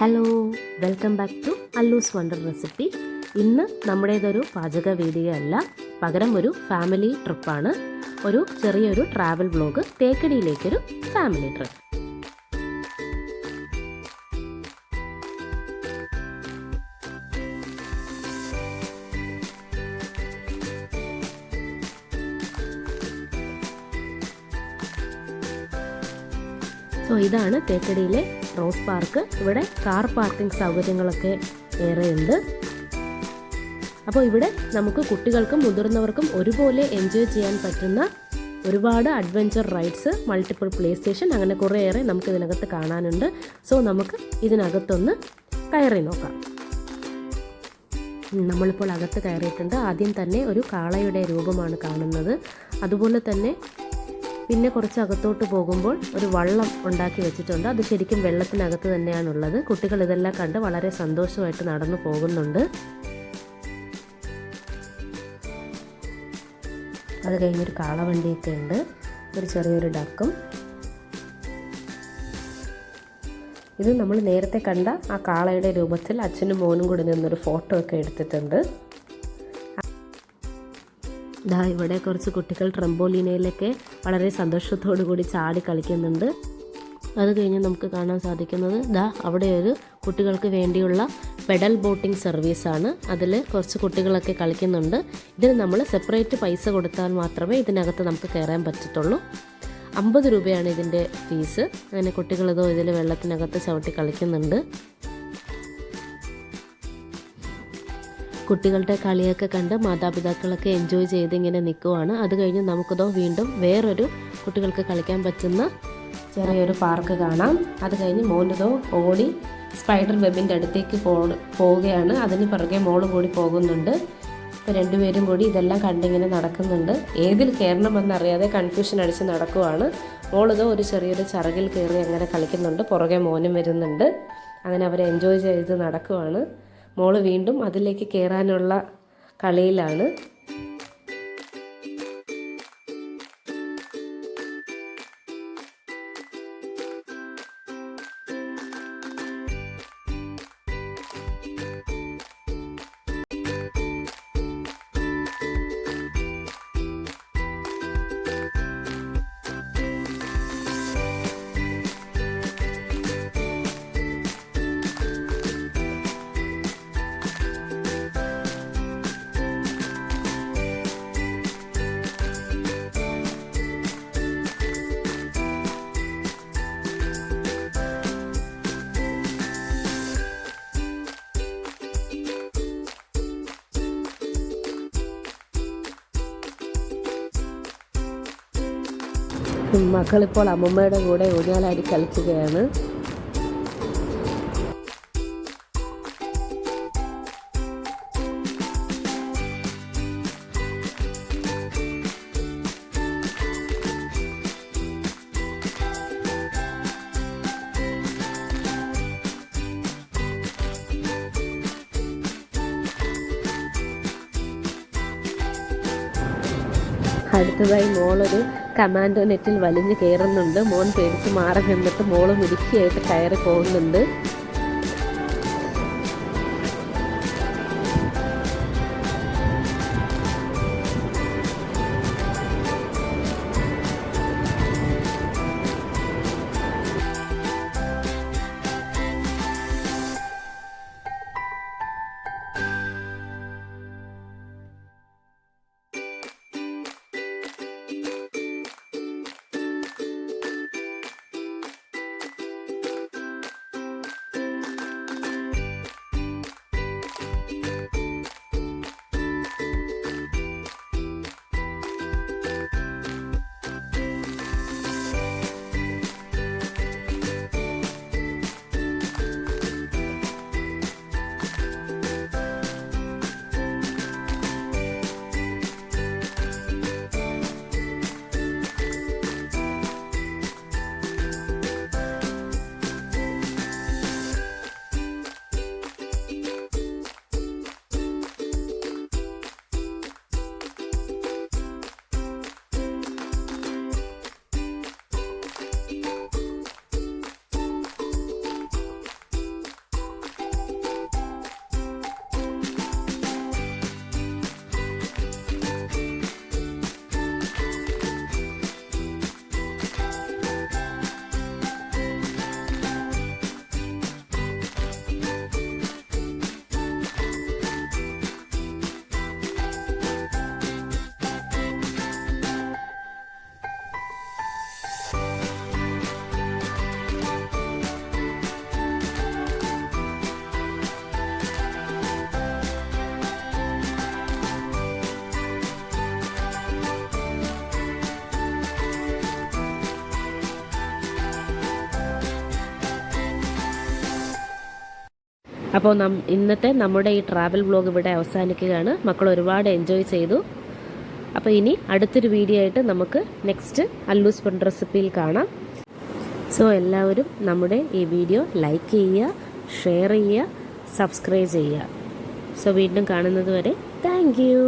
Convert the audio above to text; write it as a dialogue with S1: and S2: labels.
S1: Hello, welcome back to Allu's wonder recipe. ഇന്ന് നമ്മുടേതൊരു പാചക വീഡിയോ അല്ല, പകരം ഒരു ഫാമിലി ട്രിപ്പാണ്. ഒരു ചെറിയൊരു ട്രാവൽ വ്ലോഗ്, തേക്കടിയിലേക്കൊരു ഫാമിലി ട്രിപ്പ്. ഇതാണ് തേക്കടിയിലെ റോസ് പാർക്ക്. ഇവിടെ കാർ പാർക്കിംഗ് സൗകര്യങ്ങളൊക്കെ ഏറെയുണ്ട്. അപ്പോൾ ഇവിടെ നമുക്ക് കുട്ടികൾക്കും മുതിർന്നവർക്കും ഒരുപോലെ എൻജോയ് ചെയ്യാൻ പറ്റുന്ന ഒരുപാട് adventure rides, multiple play station, അങ്ങനെ കുറേയേറെ നമുക്ക് ഇതിനകത്ത് കാണാനുണ്ട്. നമുക്ക് ഇതിനകത്തൊന്ന് കയറി നോക്കാം. നമ്മളിപ്പോൾ അകത്ത് കയറിയിട്ടുണ്ട്. ആദ്യം തന്നെ ഒരു കാളയുടെ രൂപമാണ് കാണുന്നത്. അതുപോലെ തന്നെ പിന്നെ കുറച്ച് അകത്തോട്ട് പോകുമ്പോൾ ഒരു വള്ളം ഉണ്ടാക്കി വെച്ചിട്ടുണ്ട്. അത് ശരിക്കും വെള്ളത്തിനകത്ത് തന്നെയാണുള്ളത്. കുട്ടികൾ ഇതെല്ലാം കണ്ട് വളരെ സന്തോഷമായിട്ട് നടന്നു പോകുന്നുണ്ട്. അത് കഴിഞ്ഞൊരു കാളവണ്ടിയൊക്കെ ഉണ്ട്, ഒരു ചെറിയൊരു ഡക്കും. ഇത് നമ്മൾ നേരത്തെ കണ്ട ആ കാളയുടെ രൂപത്തിൽ അച്ഛനും മോനും കൂടി നിന്നൊരു ഫോട്ടോ ഒക്കെ എടുത്തിട്ടുണ്ട്. ഇവിടെ കുറച്ച് കുട്ടികൾ ട്രംപോലീനയിലൊക്കെ വളരെ സന്തോഷത്തോടു കൂടി ചാടി കളിക്കുന്നുണ്ട്. അത് കഴിഞ്ഞ് നമുക്ക് കാണാൻ സാധിക്കുന്നത് അവിടെ ഒരു കുട്ടികൾക്ക് വേണ്ടിയുള്ള പെഡൽ ബോട്ടിംഗ് സർവീസാണ്. അതിൽ കുറച്ച് കുട്ടികളൊക്കെ കളിക്കുന്നുണ്ട്. ഇതിന് നമ്മൾ സെപ്പറേറ്റ് പൈസ കൊടുത്താൽ മാത്രമേ ഇതിനകത്ത് നമുക്ക് കയറാൻ പറ്റത്തുള്ളൂ. 50 രൂപയാണ് ഇതിൻ്റെ ഫീസ്. അങ്ങനെ കുട്ടികളിതോ ഇതിൽ വെള്ളത്തിനകത്ത് ചവിട്ടി കളിക്കുന്നുണ്ട്. കുട്ടികളുടെ കളിയൊക്കെ കണ്ട് മാതാപിതാക്കളൊക്കെ എൻജോയ് ചെയ്ത് ഇങ്ങനെ നിൽക്കുവാണ്. അത് കഴിഞ്ഞ് നമുക്കിതോ വീണ്ടും വേറൊരു കുട്ടികൾക്ക് കളിക്കാൻ പറ്റുന്ന ചെറിയൊരു പാർക്ക് കാണാം. അത് കഴിഞ്ഞ് മോനിതോ ഓടി സ്പൈഡർ വെബിൻ്റെ അടുത്തേക്ക് പോവുകയാണ്. അതിന് പിറകെ മോള് കൂടി പോകുന്നുണ്ട്. ഇപ്പോൾ രണ്ടുപേരും കൂടി ഇതെല്ലാം കണ്ടിങ്ങനെ നടക്കുന്നുണ്ട്. ഏതിൽ കയറണമെന്നറിയാതെ കൺഫ്യൂഷൻ അടിച്ച് നടക്കുവാണ്. മോളിതോ ഒരു ചെറിയൊരു ചിറകിൽ കയറി അങ്ങനെ കളിക്കുന്നുണ്ട്. പുറകെ മോനും വരുന്നുണ്ട്. അങ്ങനെ അവർ എൻജോയ് ചെയ്ത് നടക്കുവാണ്. മോള് വീണ്ടും അതിലേക്ക് കയറാനുള്ള കളിയിലാണ്. മക്കളിപ്പോൾ അമ്മമ്മയുടെ കൂടെ ഊഞ്ഞാലാടി കളിക്കുകയാണ്. അടുത്തതായി മോളൊരു കമാൻഡോ നെറ്റിൽ വലിഞ്ഞ് കയറുന്നുണ്ട്. മോൻ പേടിച്ച് മാറി നിന്നിട്ട് മോള് മിടുക്കിയായിട്ട് കയറി പോകുന്നുണ്ട്. അപ്പോൾ ഇന്നത്തെ നമ്മുടെ ഈ ട്രാവൽ വ്ലോഗ് ഇവിടെ അവസാനിക്കുകയാണ്. മക്കൾ ഒരുപാട് എൻജോയ് ചെയ്തു. അപ്പോൾ ഇനി അടുത്തൊരു വീഡിയോ ആയിട്ട് നമുക്ക് നെക്സ്റ്റ് അല്ലൂസ് സ്പൺ റെസിപ്പിയിൽ കാണാം. സോ എല്ലാവരും നമ്മുടെ ഈ വീഡിയോ ലൈക്ക് ചെയ്യുക, ഷെയർ ചെയ്യുക, സബ്സ്ക്രൈബ് ചെയ്യുക. സോ വീണ്ടും കാണുന്നത് വരെ താങ്ക് യു.